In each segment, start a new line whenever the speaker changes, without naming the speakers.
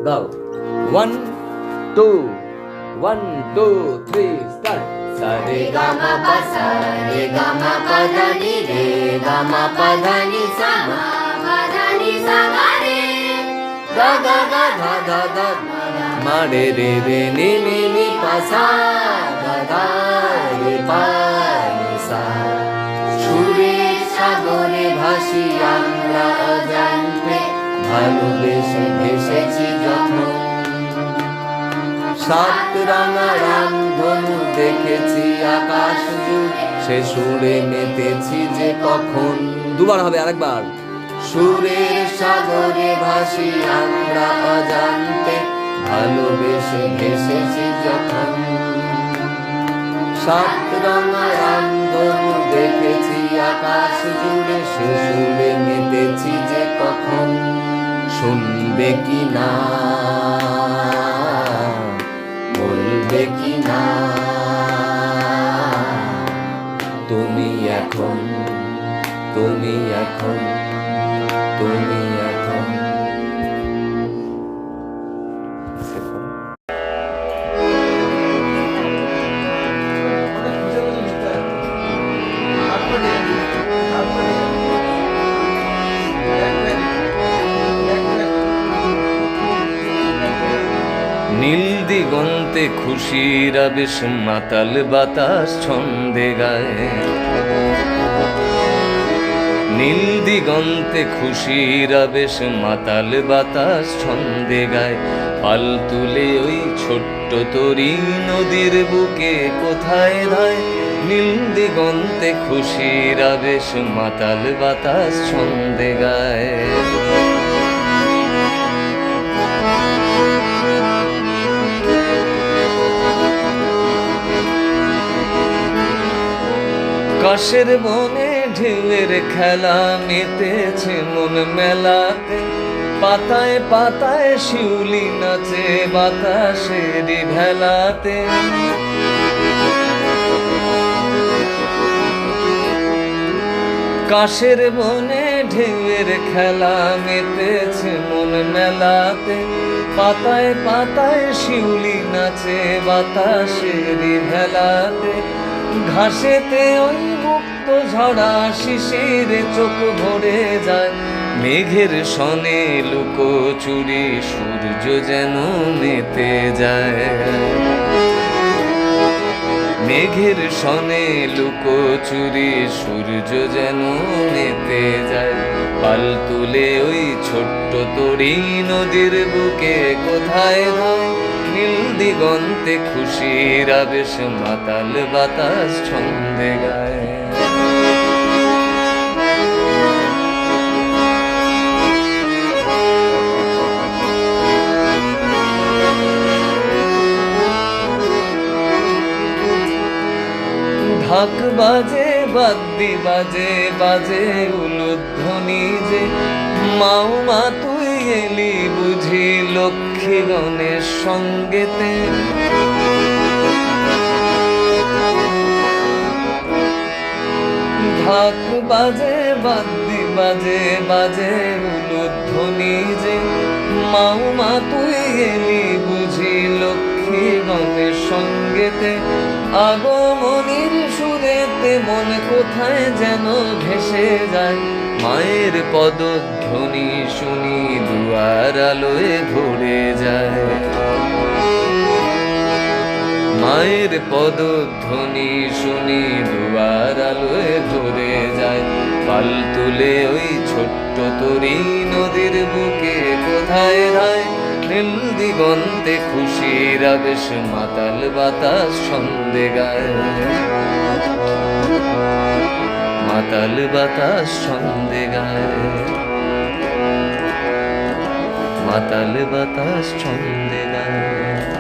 গাও 1 2 1 2 3 স্টার্ট সারে গা মা পা সা রে গা মা পা ধা নি রে গা মা পা ধা নি সা মা পা ধা নি সা গা রে গা গা গা ধা ধা ধা মা রে রে রে নি নি নি পা সা গা গা রে পা নি সা সুরের সাগরে ভাসি আমরা অজান্তে ভালোবেসে ভেসেছি যখন সাত রাঙা রামধনু দেখেছি আকাশ জুড়ে সে সুরে মেতেছি যে কখন দুবার হবে আরেকবার সুরের সাগরে ভাসি আমরা অজান্তে ভালোবেসে ভেসেছি যখন সাত রাঙা রামধনু দেখেছি আকাশ জুড়ে সে সুরে মেতেছি যে কখন শুনবে কি না বলবে কি না তুমি এখন তুমি এখন তুমি এখন নীল দিগন্তে খুশির আবেশ মাতাল বাতাস ছন্দে গায় নীল দিগন্তে খুশির আবেশ মাতাল বাতাস ছন্দে গায় পাল তুলে ওই ছোট্ট তরী নদীর বুকে কোথায় ধায় নীল দিগন্তে খুশির আবেশ মাতাল বাতাস ছন্দে গায় কাশের বনে ঢেউয়ের খেলা মেতেছে মন মেলাতে পাতায় পাতায় শিউলি নাচে বাতাসের ভেলাতে কাশের বনে ঢেউয়ের খেলা মেতেছে মন মেলাতে পাতায় পাতায় শিউলি নাচে বাতাসের ভেলাতে ঘাসেতে ওই মুক্ত ঝরা শিশিরে চোখ ভরে যায় মেঘের সনে লুকোচুরি সূর্য যেন মেতে যায় মেঘের সনে লুকোচুরি সূর্য যেন মেতে যায় পাল তুলে ওই ছোট্ট তরী নদীর বুকে কোথায় ধায় নীল দিগন্তে খুশির আবেশ মাতাল বাতাস ছন্দে গায় ঢাক বাজে বাদ্যি বাজে বাজে উলুধ্বনি যে মাও মা তুই এলি বুঝি লক্ষ্মী গণের সঙ্গেতে ঢাক বাজে বাদ্যি বাজে বাজে উলুধ্বনি যে মাও মা তুই এলি বুঝি লক্ষ্মী গণের সঙ্গেতে আগমনির সুরেতে মন কোথায় যেন ভেসে যায় মায়ের পদধ্বনি শুনি দুয়ার আলোয় ভরে যায় মায়ের পদধ্বনি শুনি দুয়ার আলোয় ভরে যায় পাল তুলে ওই ছোট্ট তরী নদীর বুকে কোথায় ধায় নীল দিগন্তে খুশির আবেশ মাতাল বাতাস ছন্দে গায় মাতাল বাতাস ছন্দে গায় মাতাল বাতাস ছন্দে গায়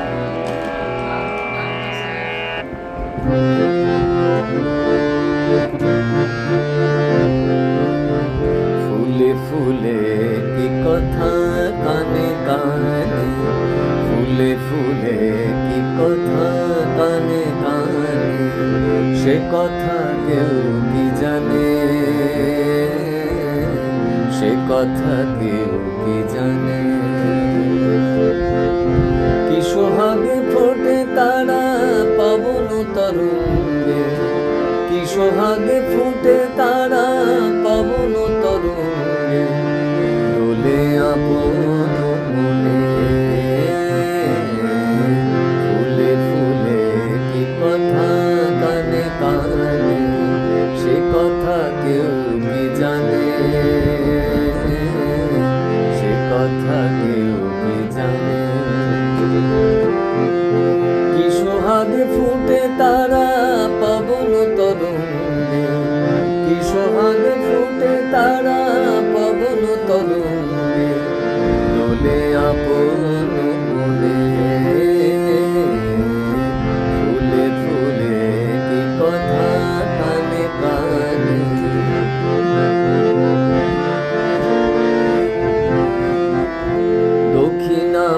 ফুলে ফুলে কি কথা কানে কানে ফুলে ফুলে কি কথা কানে কানে সে কথা কেউ কি জানে সে কথা কেউ কি জানে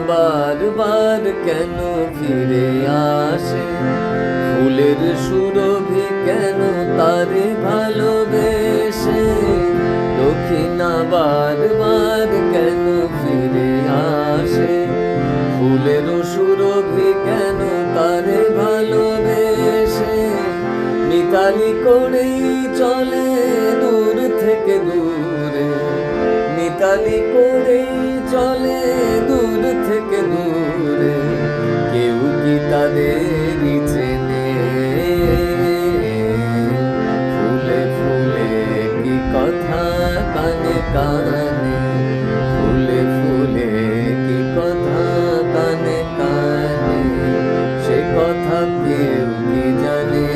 বারবার কেন ফিরে আসে, ফুলের সুরভি কেন তারে ভালোবেসে, দক্ষিণা বারবার কেন ফিরে আসে, ফুলের সুরভি কেন তারে ভালোবেসে, মিতালি করেই চলে দূর থেকে দূরে, মিতালি করেই চলে দূর থেকে দূরে, কেউ কি তাদের চেনে, ফুলে ফুলে কি কথা কানে কানে, ফুলে ফুলে কি কথা কানে কানে, সে কথা কেউ কি জানে,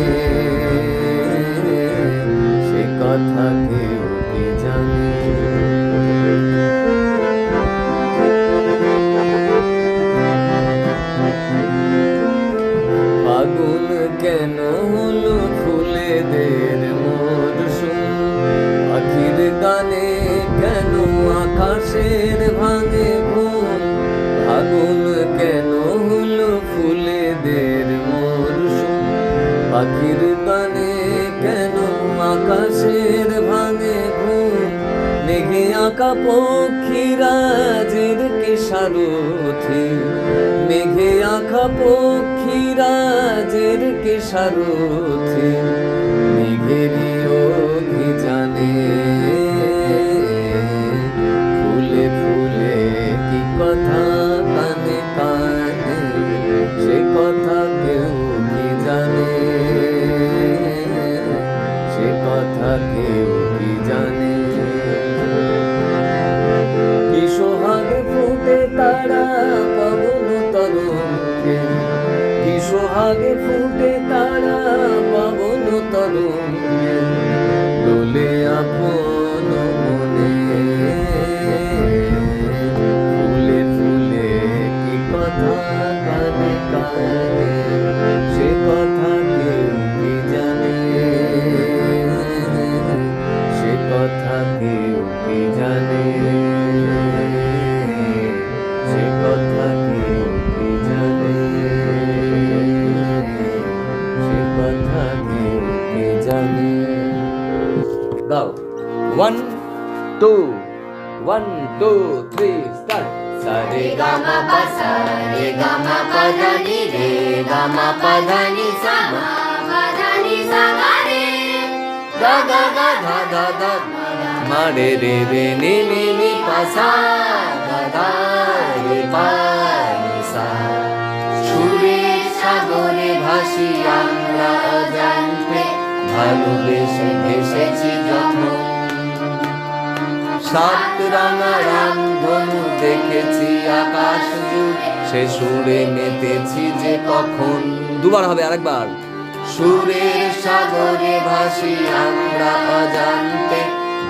সে কথা কেউ কি জানে। ফাগুন কেন হলো ফুলেদের মরশুম, পাখির গানে কেন আকাশের ভাঙে ঘুম, ফাগুন কেন হলো ফুলেদের মরশুম, পাখির গানে কেন আকাশের ভাঙে ঘুম, মেঘে আঁকা পক্ষীরা জের কে সারথি, মেঘে আঁকা পক্ষীরা জের কে সারথি, মেঘেরই অভিযানে, ফুলে ফুলে কি কথা কানে কানে, সে কথা কেউ কি জানে, সে কথা কেউ কি জানে। কি সোহাগে ফুটে তারা পবন তরঙ্গে, কি সোহাগে ফুটে তারা পবন তরঙ্গে, দোলে আপন মনে, ফুলে ফুলে কি কথা কানে কানে, সে কথা কেউ কি জানে, সে কথা কেউ কি জানে, সে কথা কেউ কি জানে, সে কথা কেউ কি জানে। গাও 1 2 1 2 3 স্টার্ট। সারে গামা পা সারে গামা পা ধা নি রে গামা পা ধা নি সা মা পা ধা নি সা গা রে, গা গা গা ধা ধা ধা মা রে রে রে নি নি নি পা সা গা গা রে পা নি সা। সুরের সাগরে ভাসি আমরা অজান্তে, ভালোবেসে ভেসেছি যখন, সাত রাঙা রামধনু দেখেছি আকাশ জুড়ে, সে সুরে মেতেছি যে কখন। দুবার হবে, আরেকবার। সুরের সাগরে ভাসি আমরা অজান্তে,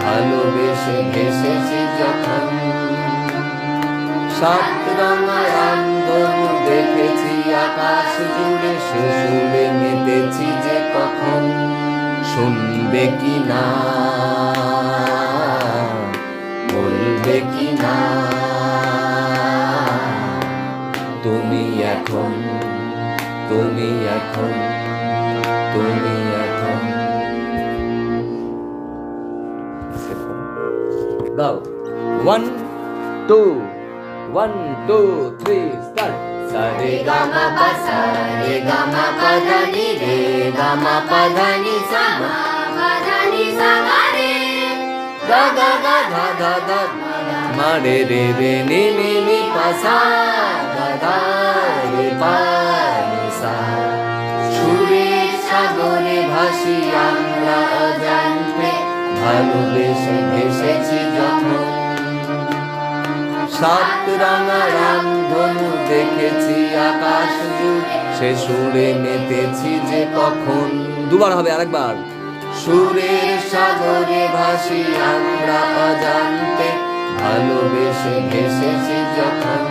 ভালোবেসে ভেসেছি যখন, সাত রাঙা রামধনু দেখেছি আকাশ জুড়ে, সে সুরে মেতেছি যে কখন। শুনবে কি না, বলবে কি না, তুমি এখন, তুমি এখন, তুমি এখন। গাও 1 2 1 2 3 স্টার্ট। সারে গামা পা সারে গামা পা ধা নি রে গামা পা ধা নি সা মা পা ধা নি সা গা রে, গা গা গা ধা ধা ধা মা রে রে রে নি নি নি পা সা গা গা রে পা নি সা। সুরের সাগরে ভাসি আমরা অজান্তে, ভালোবেসে ভেসেছি যখন, সাত রাঙা রামধনু দেখেছি আকাশ জুড়ে, সে সুরে মেতেছি যে কখন। দুবার হবে, আরেকবার। সুরের সাগরে ভাসি আমরা অজান্তে, ভালোবেসে ভেসেছি যখন,